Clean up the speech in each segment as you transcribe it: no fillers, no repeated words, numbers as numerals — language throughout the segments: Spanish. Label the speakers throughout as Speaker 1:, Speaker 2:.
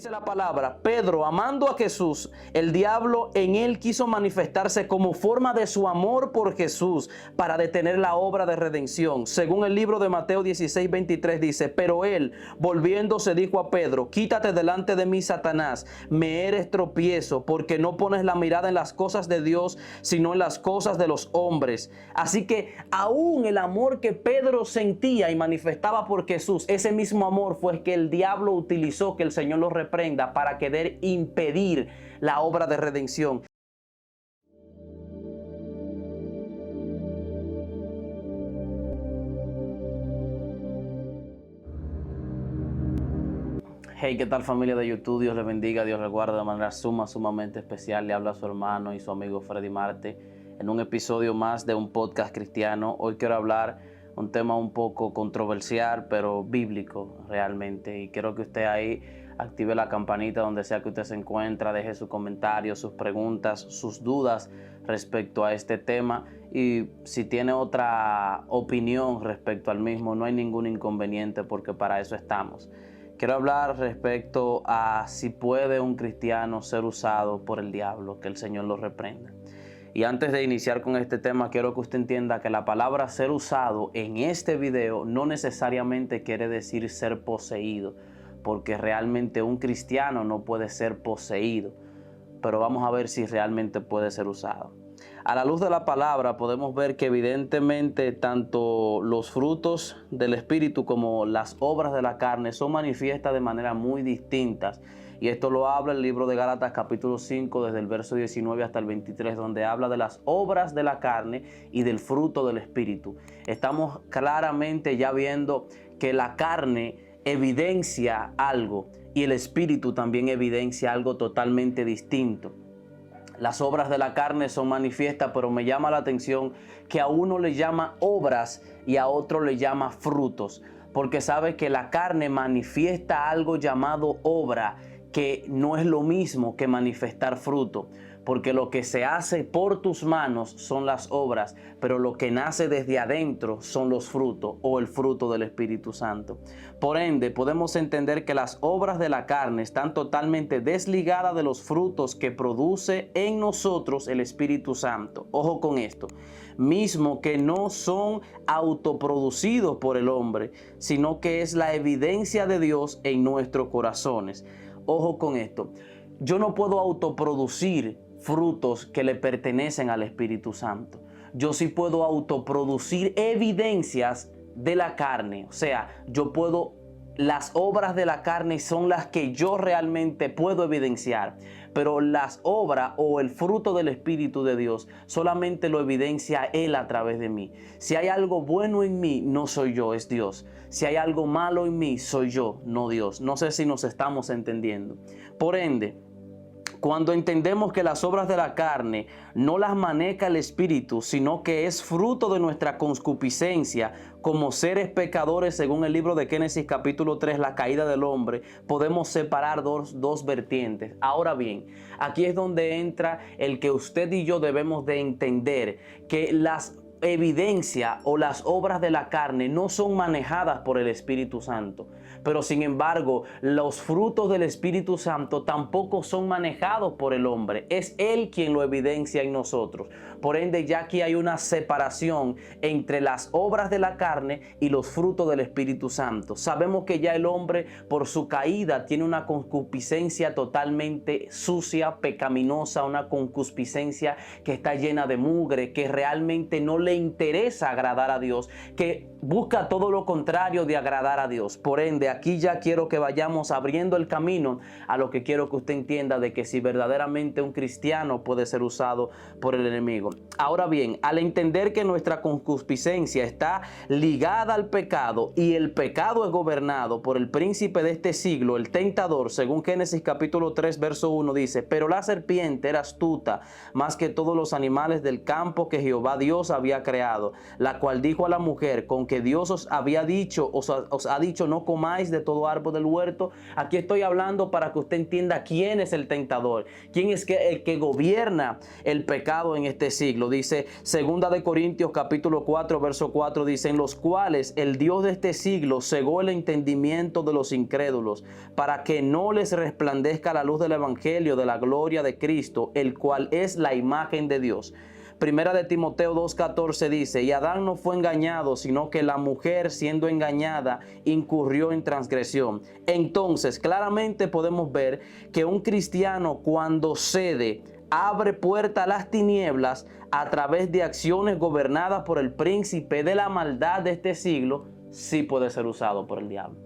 Speaker 1: Dice la palabra, Pedro, amando a Jesús, el diablo en él quiso manifestarse como forma de su amor por Jesús para detener la obra de redención. Según el libro de Mateo 16:23 dice, pero él, volviéndose, dijo a Pedro, quítate delante de mí, Satanás, me eres tropiezo, porque no pones la mirada en las cosas de Dios, sino en las cosas de los hombres. Así que aún el amor que Pedro sentía y manifestaba por Jesús, ese mismo amor fue que el diablo utilizó, que el Señor lo reprenda, para querer impedir la obra de redención. Hey, ¿qué tal, familia de YouTube? Dios les bendiga, Dios les guarde de manera sumamente especial. Le habla a su hermano y su amigo Freddy Marte en un episodio más de un podcast cristiano. Hoy quiero hablar un tema un poco controversial, pero bíblico realmente. Y quiero que usted ahí active la campanita donde sea que usted se encuentra, deje sus comentarios, sus preguntas, sus dudas respecto a este tema. Y si tiene otra opinión respecto al mismo, no hay ningún inconveniente, porque para eso estamos. Quiero hablar respecto a si puede un cristiano ser usado por el diablo, que el Señor lo reprenda. Y antes de iniciar con este tema, quiero que usted entienda que la palabra ser usado en este video no necesariamente quiere decir ser poseído, porque realmente un cristiano no puede ser poseído. Pero vamos a ver si realmente puede ser usado. A la luz de la palabra podemos ver que evidentemente tanto los frutos del Espíritu como las obras de la carne son manifiestas de manera muy distintas. Y esto lo habla el libro de Gálatas capítulo 5 desde el verso 19 hasta el 23, donde habla de las obras de la carne y del fruto del Espíritu. Estamos claramente ya viendo que la carne evidencia algo y el Espíritu también evidencia algo totalmente distinto. Las obras de la carne son manifiestas, pero me llama la atención que a uno le llama obras y a otro le llama frutos, porque sabe que la carne manifiesta algo llamado obra, que no es lo mismo que manifestar fruto, porque lo que se hace por tus manos son las obras, pero lo que nace desde adentro son los frutos o el fruto del Espíritu Santo. Por ende, podemos entender que las obras de la carne están totalmente desligadas de los frutos que produce en nosotros el Espíritu Santo. Ojo con esto, mismo que no son autoproducidos por el hombre, sino que es la evidencia de Dios en nuestros corazones. Ojo con esto, yo no puedo autoproducir frutos que le pertenecen al Espíritu Santo. Yo sí puedo autoproducir evidencias de la carne. O sea, las obras de la carne son las que yo realmente puedo evidenciar, pero las obras o el fruto del Espíritu de Dios solamente lo evidencia Él a través de mí. Si hay algo bueno en mí, no soy yo, es Dios. Si hay algo malo en mí, soy yo, no Dios. No sé si nos estamos entendiendo. Por ende, cuando entendemos que las obras de la carne no las maneja el Espíritu, sino que es fruto de nuestra concupiscencia como seres pecadores, según el libro de Génesis capítulo 3, la caída del hombre, podemos separar dos vertientes. Ahora bien, aquí es donde entra el que usted y yo debemos de entender que las evidencia o las obras de la carne no son manejadas por el Espíritu Santo, pero sin embargo los frutos del Espíritu Santo tampoco son manejados por el hombre, es Él quien lo evidencia en nosotros. Por ende, ya aquí hay una separación entre las obras de la carne y los frutos del Espíritu Santo. Sabemos que ya el hombre, por su caída, tiene una concupiscencia totalmente sucia, pecaminosa, una concupiscencia que está llena de mugre, que realmente no le interesa agradar a Dios, que busca todo lo contrario de agradar a Dios. Por ende, aquí ya quiero que vayamos abriendo el camino a lo que quiero que usted entienda de que si verdaderamente un cristiano puede ser usado por el enemigo. Ahora bien, al entender que nuestra concupiscencia está ligada al pecado y el pecado es gobernado por el príncipe de este siglo, el tentador, según Génesis capítulo 3 verso 1 dice, pero la serpiente era astuta más que todos los animales del campo que Jehová Dios había creado, la cual dijo a la mujer, con que Dios os había dicho, os ha dicho, no comáis de todo árbol del huerto. Aquí estoy hablando para que usted entienda quién es el tentador, quién es el que gobierna el pecado en este siglo. siglo. Dice 2 Corintios capítulo 4, verso 4, dice: en los cuales el Dios de este siglo cegó el entendimiento de los incrédulos, para que no les resplandezca la luz del evangelio de la gloria de Cristo, el cual es la imagen de Dios. Primera de Timoteo 2:14 dice: y Adán no fue engañado, sino que la mujer, siendo engañada, incurrió en transgresión. Entonces, claramente podemos ver que un cristiano, cuando cede, abre puerta a las tinieblas a través de acciones gobernadas por el príncipe de la maldad de este siglo, sí puede ser usado por el diablo.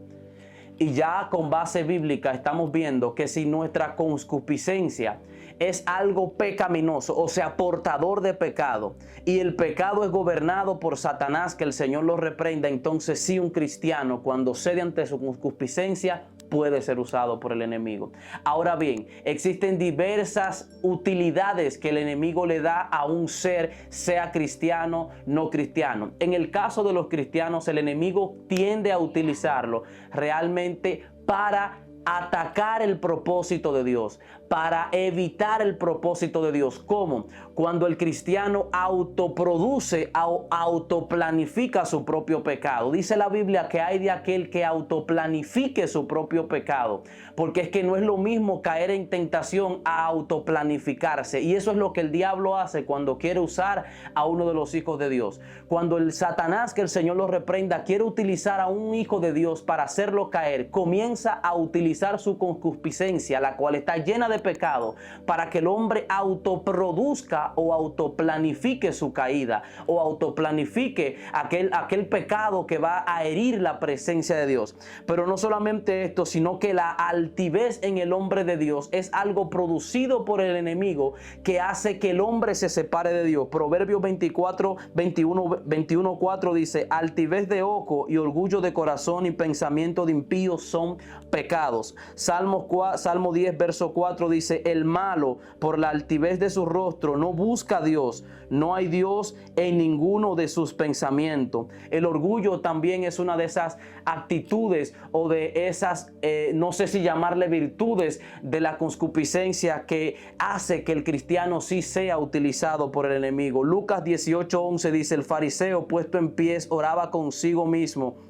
Speaker 1: Y ya con base bíblica estamos viendo que si nuestra concupiscencia es algo pecaminoso, o sea, portador de pecado, y el pecado es gobernado por Satanás, que el Señor lo reprenda, entonces sí, un cristiano, cuando cede ante su concupiscencia, puede ser usado por el enemigo. Ahora bien, existen diversas utilidades que el enemigo le da a un ser, sea cristiano, no cristiano. En el caso de los cristianos, el enemigo tiende a utilizarlo realmente para atacar el propósito de Dios, para evitar el propósito de Dios. ¿Cómo? Cuando el cristiano autoproduce, autoplanifica su propio pecado. Dice la Biblia que hay de aquel que autoplanifique su propio pecado, porque es que no es lo mismo caer en tentación a autoplanificarse. Y eso es lo que el diablo hace cuando quiere usar a uno de los hijos de Dios. Cuando el Satanás, que el Señor lo reprenda, quiere utilizar a un hijo de Dios para hacerlo caer, comienza a utilizar su concupiscencia, la cual está llena de pecado, para que el hombre autoproduzca o autoplanifique su caída, o autoplanifique aquel pecado que va a herir la presencia de Dios. Pero no solamente esto, sino que la altivez en el hombre de Dios es algo producido por el enemigo que hace que el hombre se separe de Dios. Proverbios 21:4 dice: altivez de ojo y orgullo de corazón y pensamiento de impíos son pecados. Salmo 10 verso 4 dice: el malo por la altivez de su rostro no busca a Dios, no hay Dios en ninguno de sus pensamientos. El orgullo también es una de esas actitudes o de esas, no sé si llamarle virtudes de la concupiscencia, que hace que el cristiano sí sea utilizado por el enemigo. Lucas 18:11 dice: el fariseo, puesto en pies, oraba consigo mismo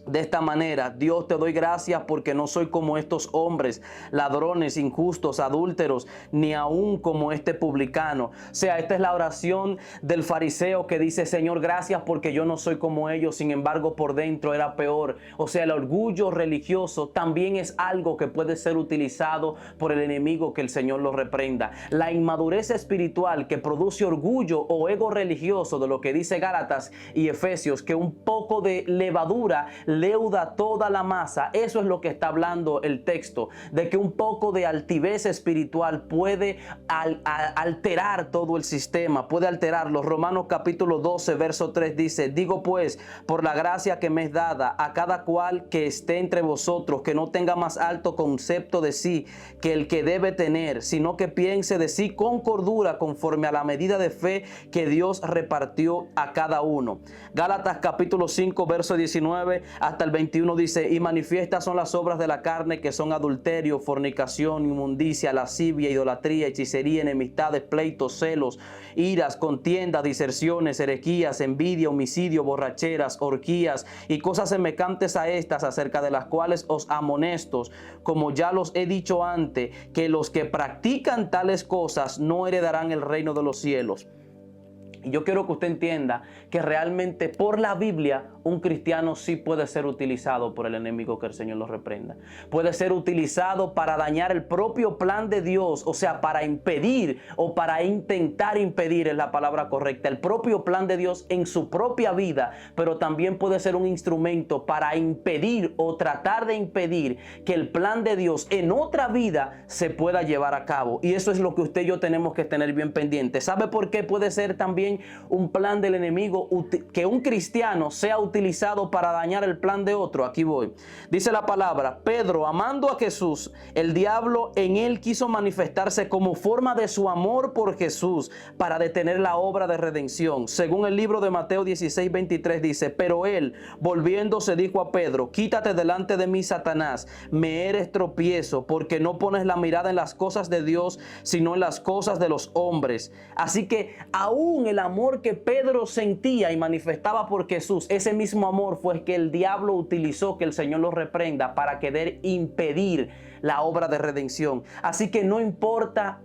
Speaker 1: de esta manera: Dios, te doy gracias porque no soy como estos hombres, ladrones, injustos, adúlteros, ni aún como este publicano. O sea, esta es la oración del fariseo que dice: Señor, gracias porque yo no soy como ellos, sin embargo por dentro era peor. O sea, el orgullo religioso también es algo que puede ser utilizado por el enemigo, que el Señor lo reprenda. La inmadurez espiritual que produce orgullo o ego religioso, de lo que dice Gálatas y Efesios, que un poco de levadura leuda toda la masa. Eso es lo que está hablando el texto, de que un poco de altivez espiritual puede alterar todo el sistema, puede alterarlo. Romanos capítulo 12 verso 3 dice: digo pues, por la gracia que me es dada, a cada cual que esté entre vosotros, que no tenga más alto concepto de sí que el que debe tener, sino que piense de sí con cordura, conforme a la medida de fe que Dios repartió a cada uno. Gálatas capítulo 5 verso 19 hasta el 21 dice: y manifiestas son las obras de la carne, que son adulterio, fornicación, inmundicia, lascivia, idolatría, hechicería, enemistades, pleitos, celos, iras, contiendas, diserciones, herejías, envidia, homicidio, borracheras, orgías y cosas semejantes a estas, acerca de las cuales os amonesto, como ya los he dicho antes, que los que practican tales cosas no heredarán el reino de los cielos. Y yo quiero que usted entienda que realmente por la Biblia un cristiano sí puede ser utilizado por el enemigo, que el Señor lo reprenda. Puede ser utilizado para dañar el propio plan de Dios, o sea, para impedir o para intentar impedir, es la palabra correcta, el propio plan de Dios en su propia vida, pero también puede ser un instrumento para impedir o tratar de impedir que el plan de Dios en otra vida se pueda llevar a cabo. Y eso es lo que usted y yo tenemos que tener bien pendiente. ¿Sabe por qué puede ser también un plan del enemigo que un cristiano sea utilizado utilizado para dañar el plan de otro. Aquí voy. Dice la palabra: Pedro, amando a Jesús, el diablo en él quiso manifestarse como forma de su amor por Jesús para detener la obra de redención. Según el libro de Mateo 16:23 dice: pero él, volviéndose, dijo a Pedro: quítate delante de mí, Satanás, me eres tropiezo, porque no pones la mirada en las cosas de Dios, sino en las cosas de los hombres. Así que aún el amor que Pedro sentía y manifestaba por Jesús, ese mismo amor fue que el diablo utilizó, que el Señor lo reprenda, para querer impedir la obra de redención. Así que no importa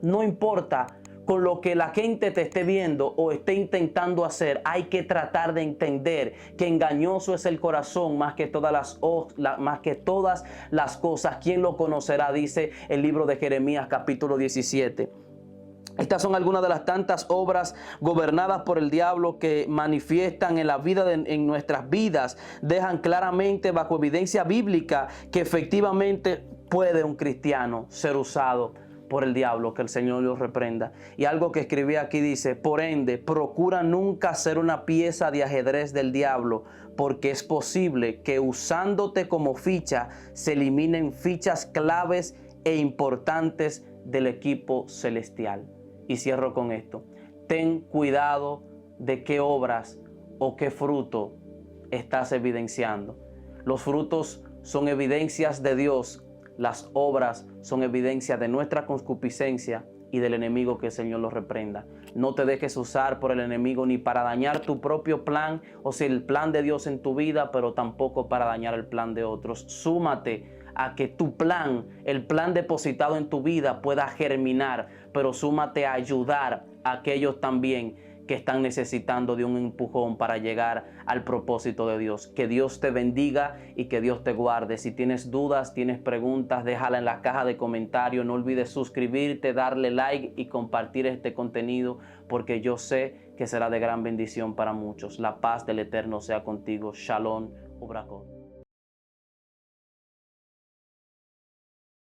Speaker 1: con lo que la gente te esté viendo o esté intentando hacer, hay que tratar de entender que engañoso es el corazón más que todas las cosas. ¿Quién lo conocerá? Dice el libro de Jeremías capítulo 17. Estas son algunas de las tantas obras gobernadas por el diablo que manifiestan en la vida en nuestras vidas. Dejan claramente bajo evidencia bíblica que efectivamente puede un cristiano ser usado por el diablo. Que el Señor los reprenda. Y algo que escribí aquí dice: por ende, procura nunca ser una pieza de ajedrez del diablo, porque es posible que usándote como ficha se eliminen fichas claves e importantes del equipo celestial. Y cierro con esto: ten cuidado de qué obras o qué fruto estás evidenciando. Los frutos son evidencias de Dios, las obras son evidencia de nuestra concupiscencia y del enemigo. Que el Señor los reprenda. No te dejes usar por el enemigo ni para dañar tu propio plan, o sea, el plan de Dios en tu vida, pero tampoco para dañar el plan de otros. Súmate a que tu plan, el plan depositado en tu vida, pueda germinar, pero súmate a ayudar a aquellos también que están necesitando de un empujón para llegar al propósito de Dios. Que Dios te bendiga y que Dios te guarde. Si tienes dudas, tienes preguntas, déjala en la caja de comentarios. No olvides suscribirte, darle like y compartir este contenido, porque yo sé que será de gran bendición para muchos. La paz del Eterno sea contigo. Shalom, Ubrakot.